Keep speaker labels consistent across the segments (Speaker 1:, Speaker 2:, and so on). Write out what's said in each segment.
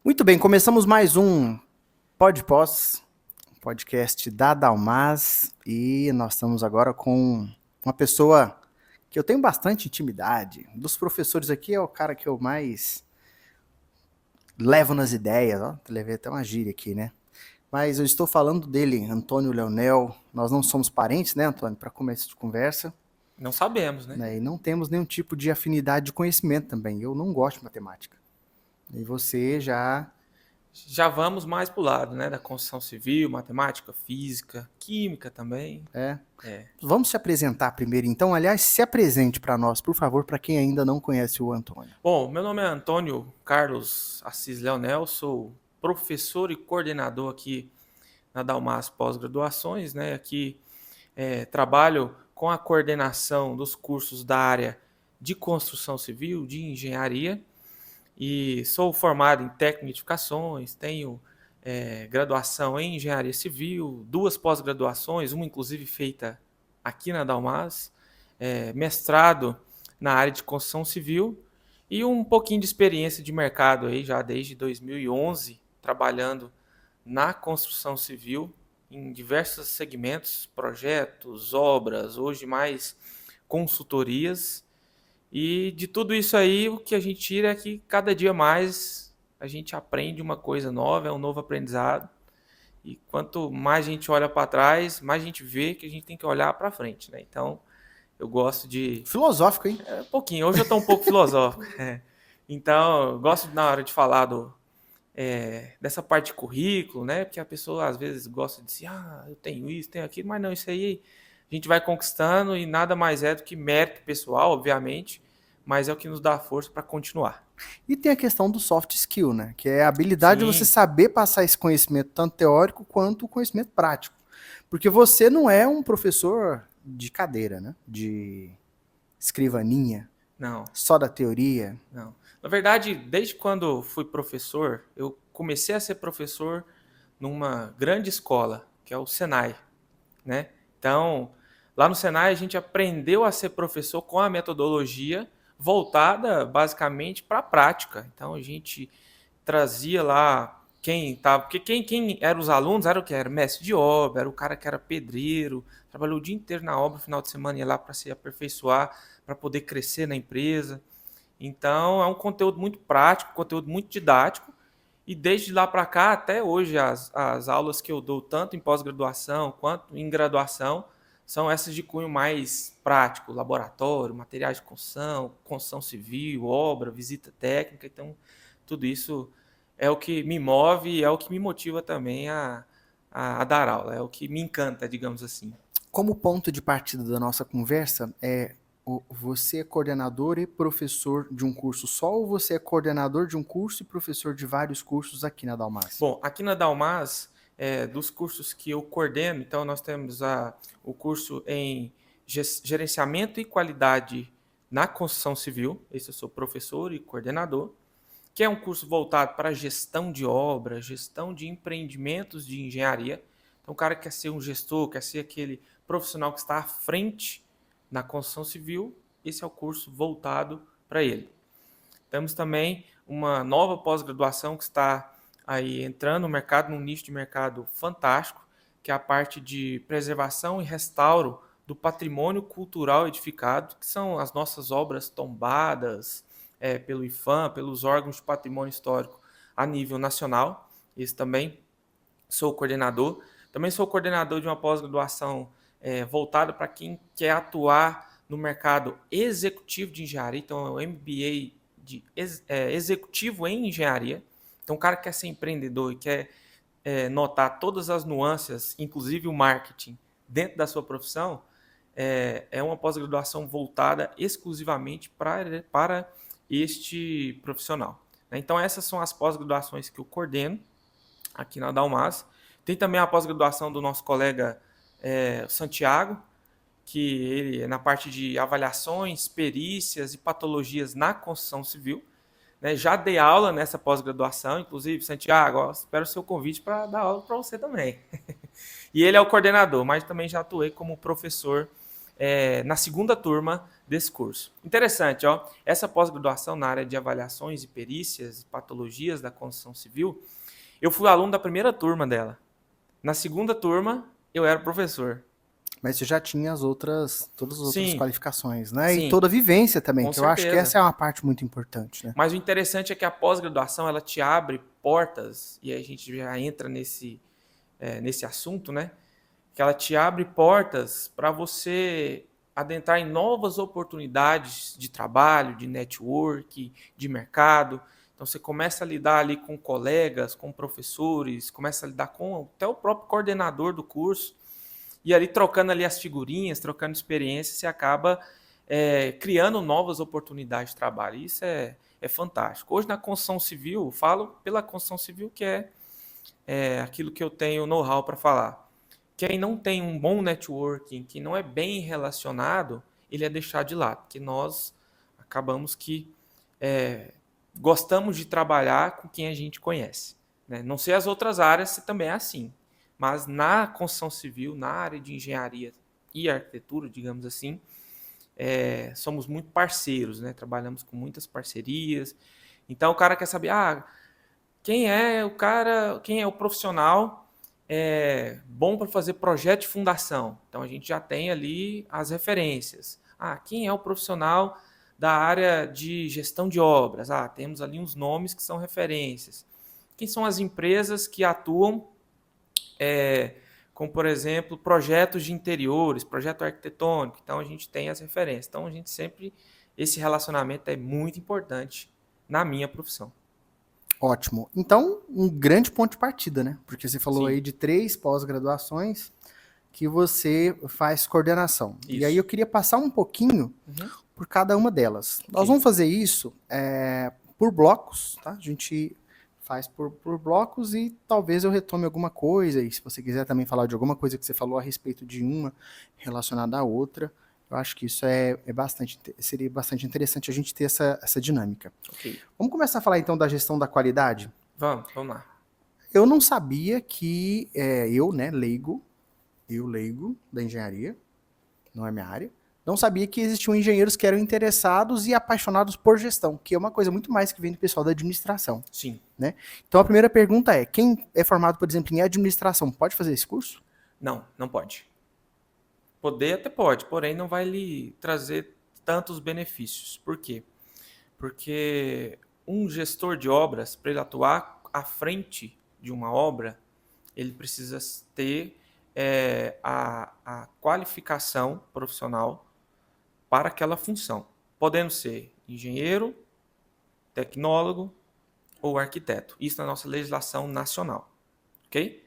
Speaker 1: Muito bem, começamos mais um Pós, podcast da Dalmas, e nós estamos agora com uma pessoa que eu tenho bastante intimidade. Dos professores aqui é o cara que eu mais levo nas ideias, ó, levei até uma gíria aqui, né? Mas eu estou falando dele, Antônio Leonel. Nós não somos parentes, né, Antônio, para começo de conversa,
Speaker 2: Não sabemos, né?
Speaker 1: né? E não temos nenhum tipo de afinidade de conhecimento também. Eu não gosto de matemática. E você já
Speaker 2: Já vamos mais para o lado, né? Da construção civil, matemática, física, química também.
Speaker 1: é.
Speaker 2: É.
Speaker 1: Vamos se apresentar primeiro, então. Aliás, se apresente para nós, por favor, para quem ainda não conhece o Antônio.
Speaker 2: Bom, meu nome é Antônio Carlos Assis Leonel, sou professor e coordenador aqui na Dalmas Pós-Graduações, né? Aqui trabalho com a coordenação dos cursos da área de construção civil, de engenharia, e sou formado em técnico de edificações, tenho graduação em engenharia civil, 2 pós-graduações, uma inclusive feita aqui na Dalmas, mestrado na área de construção civil e um pouquinho de experiência de mercado aí já desde 2011, trabalhando na construção civil em diversos segmentos, projetos, obras, hoje mais consultorias. E de tudo isso aí, o que a gente tira é que cada dia mais a gente aprende uma coisa nova, é um novo aprendizado. E quanto mais a gente olha para trás, mais a gente vê que a gente tem que olhar para frente, né? Então, eu gosto de
Speaker 1: Filosófico, hein?
Speaker 2: um pouquinho, hoje eu estou um pouco filosófico. Então, eu gosto na hora de falar dessa parte de currículo, né? Porque a pessoa às vezes gosta de dizer, eu tenho isso, tenho aquilo, mas não, isso aí a gente vai conquistando e nada mais é do que mérito pessoal, obviamente, mas é o que nos dá força para continuar.
Speaker 1: E tem a questão do soft skill, né? Que é a habilidade de você
Speaker 2: Sim,
Speaker 1: saber passar esse conhecimento, tanto teórico quanto o conhecimento prático. Porque você não é um professor de cadeira, né? De escrivaninha,
Speaker 2: não,
Speaker 1: só da teoria.
Speaker 2: não. Na verdade, desde quando fui professor, eu comecei a ser professor numa grande escola, que é o Senai, né? Então, lá no Senai a gente aprendeu a ser professor com a metodologia voltada basicamente para a prática. Então a gente trazia lá quem tava, porque quem eram os alunos era o que era mestre de obra, era o cara que era pedreiro, trabalhou o dia inteiro na obra, final de semana ia lá para se aperfeiçoar, para poder crescer na empresa. Então é um conteúdo muito prático, conteúdo muito didático. E desde lá para cá, até hoje, as aulas que eu dou, tanto em pós-graduação quanto em graduação, são essas de cunho mais prático, laboratório, materiais de construção, construção civil, obra, visita técnica. Então, tudo isso é o que me move e é o que me motiva também a dar aula, é o que me encanta, digamos assim.
Speaker 1: Como ponto de partida da nossa conversa, você é coordenador e professor de um curso só, ou você é coordenador de um curso e professor de vários cursos aqui na Dalmas?
Speaker 2: Bom, aqui na Dalmas, dos cursos que eu coordeno, então nós temos o curso em gerenciamento e qualidade na construção civil, esse eu sou professor e coordenador, que é um curso voltado para gestão de obras, gestão de empreendimentos de engenharia. Então o cara quer ser um gestor, quer ser aquele profissional que está à frente na construção civil, esse é o curso voltado para ele. Temos também uma nova pós-graduação que está aí entrando no mercado, num nicho de mercado fantástico, que é a parte de preservação e restauro do patrimônio cultural edificado, que são as nossas obras tombadas pelo IPHAN, pelos órgãos de patrimônio histórico a nível nacional. Esse também sou coordenador. Também sou coordenador de uma pós-graduação voltada para quem quer atuar no mercado executivo de engenharia, então é o MBA de executivo em engenharia. Então, o cara quer ser empreendedor e quer notar todas as nuances, inclusive o marketing, dentro da sua profissão, é uma pós-graduação voltada exclusivamente para este profissional. Então, essas são as pós-graduações que eu coordeno aqui na Dalmas. Tem também a pós-graduação do nosso colega Santiago, que ele é na parte de avaliações, perícias e patologias na construção civil. Né? Já dei aula nessa pós-graduação, inclusive, Santiago, espero o seu convite para dar aula para você também. E ele é o coordenador, mas também já atuei como professor na segunda turma desse curso. Interessante, ó, essa pós-graduação na área de avaliações e perícias, patologias da construção civil, eu fui aluno da primeira turma dela. Na segunda turma, eu era professor.
Speaker 1: Mas você já tinha todas as outras
Speaker 2: Sim,
Speaker 1: qualificações, né? E
Speaker 2: sim,
Speaker 1: toda a vivência também,
Speaker 2: com
Speaker 1: que eu acho que
Speaker 2: certeza.
Speaker 1: essa é uma parte muito importante, né?
Speaker 2: Mas o interessante é que a pós-graduação, ela te abre portas, e aí a gente já entra nesse assunto, né? Que ela te abre portas para você adentrar em novas oportunidades de trabalho, de network, de mercado. Então você começa a lidar ali com colegas, com professores, começa a lidar com até o próprio coordenador do curso, e ali trocando ali as figurinhas, trocando experiências, você acaba criando novas oportunidades de trabalho. Isso é fantástico. Hoje na construção civil, falo pela construção civil, que é aquilo que eu tenho know-how para falar. Quem não tem um bom networking, que não é bem relacionado, ele é deixado de lado, porque nós acabamos que gostamos de trabalhar com quem a gente conhece, né? Não sei as outras áreas se também é assim, mas na construção civil, na área de engenharia e arquitetura, digamos assim, somos muito parceiros, né? Trabalhamos com muitas parcerias. Então o cara quer saber, quem é o cara, quem é o profissional bom para fazer projeto de fundação. Então a gente já tem ali as referências. Quem é o profissional da área de gestão de obras? Temos ali uns nomes que são referências. Quem são as empresas que atuam com, por exemplo, projetos de interiores, projeto arquitetônico? Então a gente tem as referências. Então a gente sempre, esse relacionamento é muito importante na minha profissão.
Speaker 1: Ótimo. Então, um grande ponto de partida, né? Porque você falou
Speaker 2: Sim.
Speaker 1: aí de 3 pós-graduações que você faz coordenação.
Speaker 2: Isso.
Speaker 1: E aí eu queria passar um pouquinho por cada uma delas. Nós vamos fazer isso por blocos, tá? A gente faz por blocos e talvez eu retome alguma coisa. E se você quiser também falar de alguma coisa que você falou a respeito de uma relacionada à outra, eu acho que isso seria bastante interessante a gente ter essa dinâmica.
Speaker 2: Okay.
Speaker 1: Vamos começar a falar então da gestão da qualidade?
Speaker 2: Vamos lá.
Speaker 1: Eu não sabia que leigo da engenharia, não é minha área, não sabia que existiam engenheiros que eram interessados e apaixonados por gestão, que é uma coisa muito mais que vem do pessoal da administração.
Speaker 2: Sim.
Speaker 1: Né? Então a primeira pergunta é, quem é formado, por exemplo, em administração, pode fazer esse curso?
Speaker 2: Não pode. Poder até pode, porém não vai lhe trazer tantos benefícios. Por quê? Porque um gestor de obras, para ele atuar à frente de uma obra, ele precisa ter a qualificação profissional para aquela função, podendo ser engenheiro, tecnólogo ou arquiteto. Isso na nossa legislação nacional. Ok?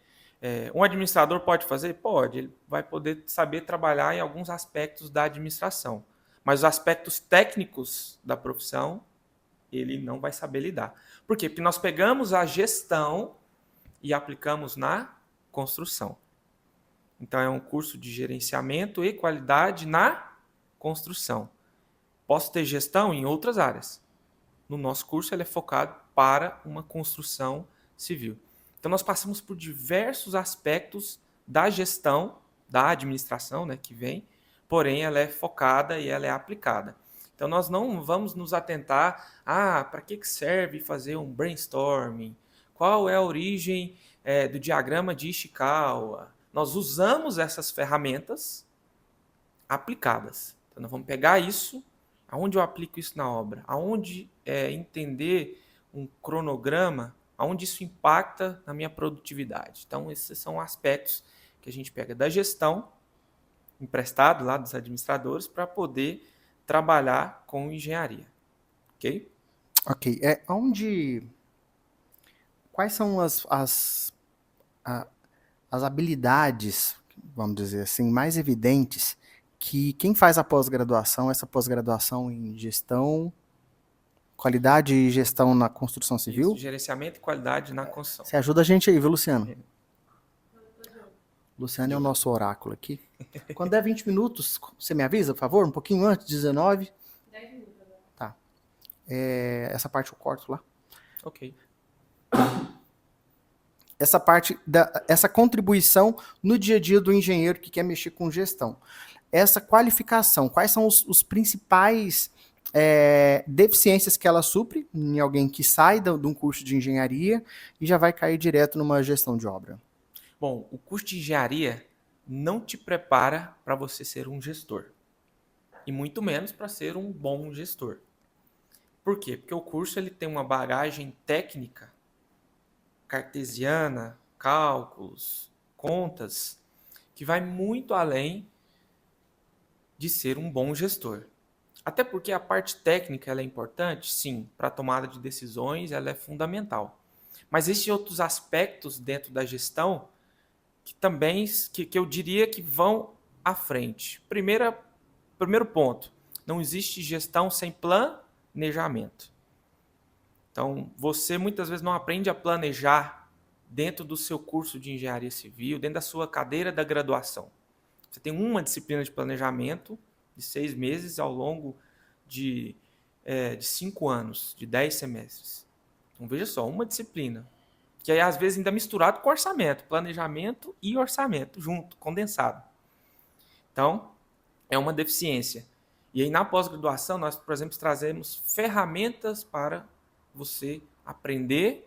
Speaker 2: Um administrador pode fazer? Pode. Ele vai poder saber trabalhar em alguns aspectos da administração. Mas os aspectos técnicos da profissão, ele não vai saber lidar. Por quê? Porque nós pegamos a gestão e aplicamos na construção. Então, é um curso de gerenciamento e qualidade na construção. Posso ter gestão em outras áreas. No nosso curso, ele é focado para uma construção civil. Então, nós passamos por diversos aspectos da gestão, da administração, né, que vem, porém, ela é focada e ela é aplicada. Então, nós não vamos nos atentar para que serve fazer um brainstorming, qual é a origem do diagrama de Ishikawa. Nós usamos essas ferramentas aplicadas. Então, nós vamos pegar isso, aonde eu aplico isso na obra, aonde entender um cronograma, aonde isso impacta na minha produtividade. Então, esses são aspectos que a gente pega da gestão, emprestado lá dos administradores, para poder trabalhar com engenharia. Ok?
Speaker 1: Ok. Quais são as habilidades, vamos dizer assim, mais evidentes que quem faz a pós-graduação, essa pós-graduação em gestão, qualidade e gestão na construção civil?
Speaker 2: Isso, gerenciamento e qualidade na construção.
Speaker 1: Você ajuda a gente aí, viu, Luciano? Luciano é o nosso oráculo aqui. Quando der 20 minutos, você me avisa, por favor? Um pouquinho antes, 19.
Speaker 3: 10 minutos agora.
Speaker 1: Tá. Essa parte eu corto lá.
Speaker 2: Ok.
Speaker 1: Essa contribuição no dia a dia do engenheiro que quer mexer com gestão. essa qualificação? Quais são os principais deficiências que ela supre em alguém que sai de um curso de engenharia e já vai cair direto numa gestão de obra?
Speaker 2: Bom, o curso de engenharia não te prepara para você ser um gestor. E muito menos para ser um bom gestor. Por quê? Porque o curso ele tem uma bagagem técnica, cartesiana, cálculos, contas, que vai muito além de ser um bom gestor. Até porque a parte técnica ela é importante, sim, para a tomada de decisões ela é fundamental. Mas existem outros aspectos dentro da gestão que também que eu diria que vão à frente. Primeiro ponto, não existe gestão sem planejamento. Então, você muitas vezes não aprende a planejar dentro do seu curso de engenharia civil, dentro da sua cadeira da graduação. Você tem uma disciplina de planejamento de 6 meses ao longo de 5 anos, de 10 semestres. Então, veja só, uma disciplina. Que aí, às vezes, ainda misturado com orçamento. Planejamento e orçamento junto, condensado. Então, é uma deficiência. E aí, na pós-graduação, nós, por exemplo, trazemos ferramentas para você aprender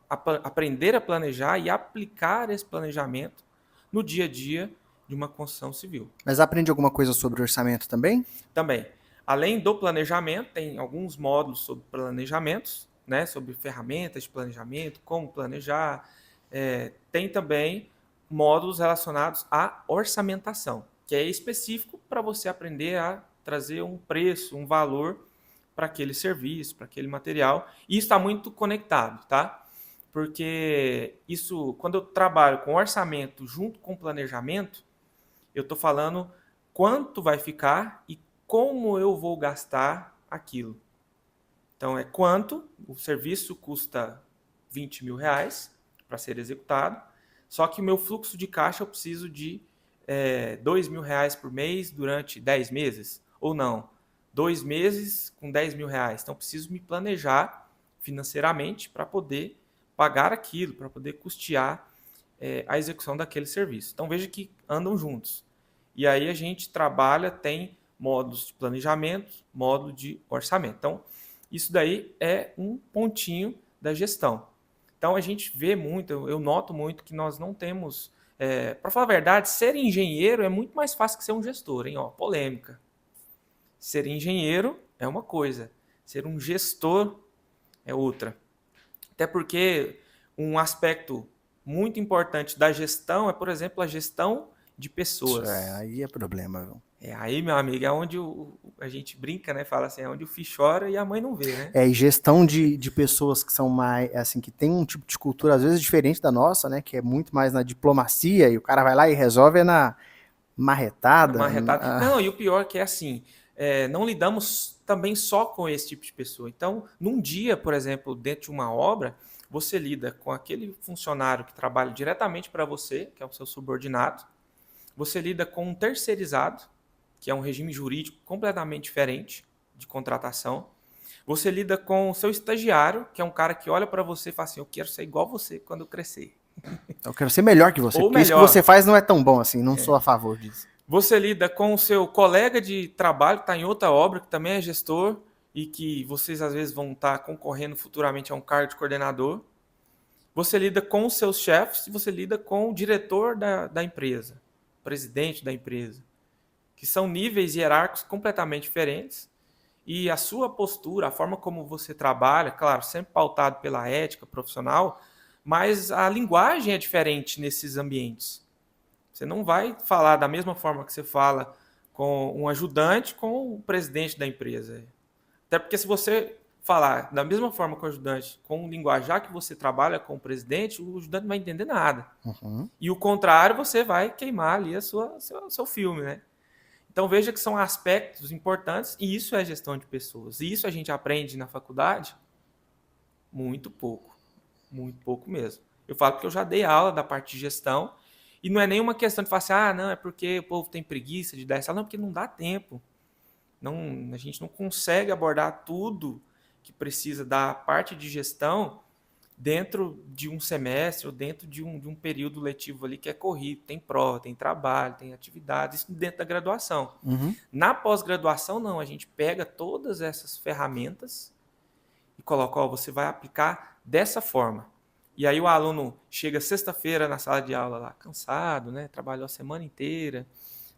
Speaker 2: a planejar e aplicar esse planejamento no dia a dia de uma construção civil.
Speaker 1: Mas aprende alguma coisa sobre orçamento também?
Speaker 2: Também. Além do planejamento, tem alguns módulos sobre planejamentos, né, sobre ferramentas de planejamento, como planejar. Tem também módulos relacionados à orçamentação, que é específico para você aprender a trazer um preço, um valor para aquele serviço, para aquele material. E isso está muito conectado, tá? Porque isso, quando eu trabalho com orçamento junto com planejamento, eu estou falando quanto vai ficar e como eu vou gastar aquilo. Então, é quanto o serviço custa 20 mil reais para ser executado, só que o meu fluxo de caixa eu preciso de 2 mil reais por mês durante 10 meses, ou não, 2 meses com 10 mil reais. Então, preciso me planejar financeiramente para poder pagar aquilo, para poder custear a execução daquele serviço. Então, veja que andam juntos. E aí a gente trabalha, tem módulos de planejamento, módulo de orçamento. Então, isso daí é um pontinho da gestão. Então, a gente vê muito, eu noto muito que nós não temos... para falar a verdade, ser engenheiro é muito mais fácil que ser um gestor, hein? Ó, polêmica. Ser engenheiro é uma coisa, ser um gestor é outra. Até porque um aspecto muito importante da gestão é, por exemplo, a gestão de pessoas.
Speaker 1: Aí é problema, viu?
Speaker 2: Aí, meu amigo, é onde a gente brinca, né? Fala assim, é onde o filho chora e a mãe não vê, né?
Speaker 1: E gestão de pessoas que são mais, assim, que tem um tipo de cultura, às vezes, diferente da nossa, né? Que é muito mais na diplomacia, e o cara vai lá e resolve na marretada.
Speaker 2: Não, e o pior é que é assim, não lidamos também só com esse tipo de pessoa. Então, num dia, por exemplo, dentro de uma obra, você lida com aquele funcionário que trabalha diretamente para você, que é o seu subordinado, você lida com um terceirizado, que é um regime jurídico completamente diferente de contratação. Você lida com o seu estagiário, que é um cara que olha para você e fala assim, eu quero ser igual você quando eu crescer.
Speaker 1: Eu quero ser melhor que você,
Speaker 2: Ou
Speaker 1: porque
Speaker 2: melhor.
Speaker 1: isso que você faz não é tão bom assim, não sou a favor disso.
Speaker 2: Você lida com o seu colega de trabalho que está em outra obra, que também é gestor, e que vocês às vezes vão estar concorrendo futuramente a um cargo de coordenador. Você lida com os seus chefes e você lida com o diretor da empresa, o presidente da empresa, que são níveis hierárquicos completamente diferentes. E a sua postura, a forma como você trabalha, claro, sempre pautado pela ética profissional, mas a linguagem é diferente nesses ambientes. Você não vai falar da mesma forma que você fala com um ajudante, com o presidente da empresa. Até porque se você falar da mesma forma com o ajudante, com o linguajar que você trabalha com o presidente, o ajudante não vai entender nada.
Speaker 1: Uhum.
Speaker 2: E o contrário, você vai queimar ali seu filme, né? Então veja que são aspectos importantes e isso é gestão de pessoas. E isso a gente aprende na faculdade muito pouco mesmo. Eu falo porque eu já dei aula da parte de gestão e não é nenhuma questão de falar assim, não, é porque o povo tem preguiça de dar essa aula, não, porque não dá tempo. Não, a gente não consegue abordar tudo que precisa da parte de gestão dentro de um semestre ou dentro de um período letivo ali que é corrido, tem prova, tem trabalho, tem atividades, isso dentro da graduação.
Speaker 1: Uhum.
Speaker 2: Na pós-graduação, não, a gente pega todas essas ferramentas e coloca, ó, você vai aplicar dessa forma. E aí o aluno chega sexta-feira na sala de aula lá, cansado, né? Trabalhou a semana inteira,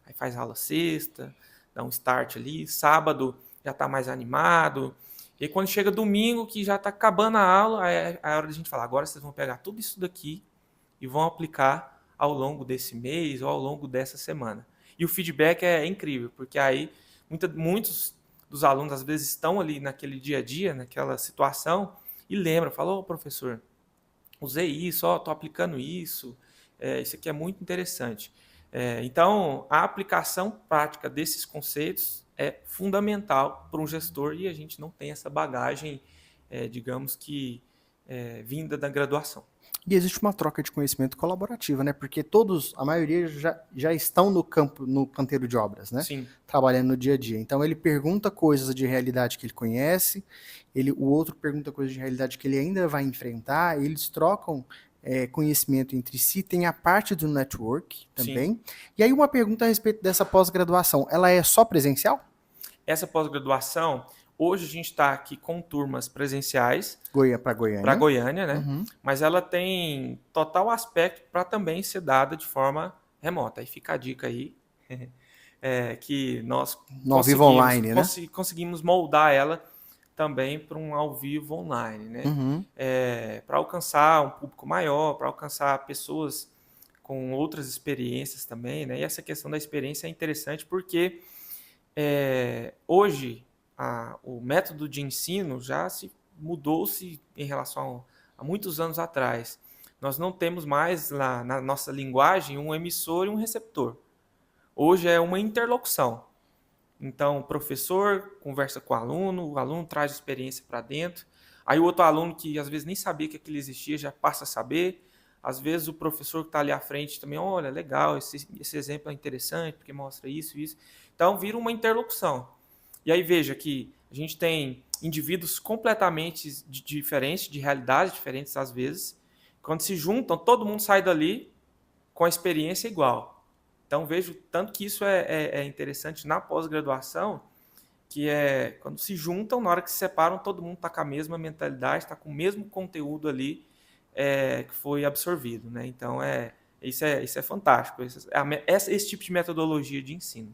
Speaker 2: aí faz aula sexta, dá um start ali, sábado já está mais animado. E aí, quando chega domingo, que já está acabando a aula, é a hora da gente falar, agora vocês vão pegar tudo isso daqui e vão aplicar ao longo desse mês ou ao longo dessa semana. E o feedback é incrível, porque aí muitos dos alunos às vezes estão ali naquele dia a dia, naquela situação, e lembram, falam, professor, usei isso, estou aplicando isso, isso aqui é muito interessante. Então, a aplicação prática desses conceitos é fundamental para um gestor e a gente não tem essa bagagem, digamos que, vinda da graduação.
Speaker 1: E existe uma troca de conhecimento colaborativa, né? Porque a maioria já estão no campo, no canteiro de obras, né?
Speaker 2: Sim.
Speaker 1: Trabalhando no dia a dia. Então ele pergunta coisas de realidade que ele conhece, o outro pergunta coisas de realidade que ele ainda vai enfrentar, eles trocam conhecimento entre si, tem a parte do network também. Sim. E aí uma pergunta a respeito dessa pós-graduação, ela é só presencial?
Speaker 2: Essa pós-graduação, hoje a gente está aqui com turmas presenciais.
Speaker 1: Para Goiânia.
Speaker 2: Para Goiânia, né? Uhum. Mas ela tem total aspecto para também ser dada de forma remota. Aí fica a dica aí, que nós
Speaker 1: no ao vivo online, né?
Speaker 2: Conseguimos moldar ela também para um ao vivo online, né?
Speaker 1: Uhum.
Speaker 2: Para alcançar um público maior, para alcançar pessoas com outras experiências também, né? E essa questão da experiência é interessante porque hoje o método de ensino já mudou-se em relação a muitos anos atrás. Nós não temos mais lá na nossa linguagem um emissor e um receptor. Hoje é uma interlocução. Então, o professor conversa com o aluno traz experiência para dentro, aí o outro aluno que às vezes nem sabia que aquilo existia já passa a saber, às vezes o professor que está ali à frente também, olha, legal, esse exemplo é interessante, porque mostra isso e isso. Então, vira uma interlocução. E aí veja que a gente tem indivíduos completamente diferentes, de realidades diferentes às vezes, quando se juntam, todo mundo sai dali com a experiência igual. Então, vejo tanto que isso é interessante na pós-graduação, que quando se juntam, na hora que se separam, todo mundo está com a mesma mentalidade, está com o mesmo conteúdo ali que foi absorvido, né? Então, isso é fantástico, esse tipo de metodologia de ensino.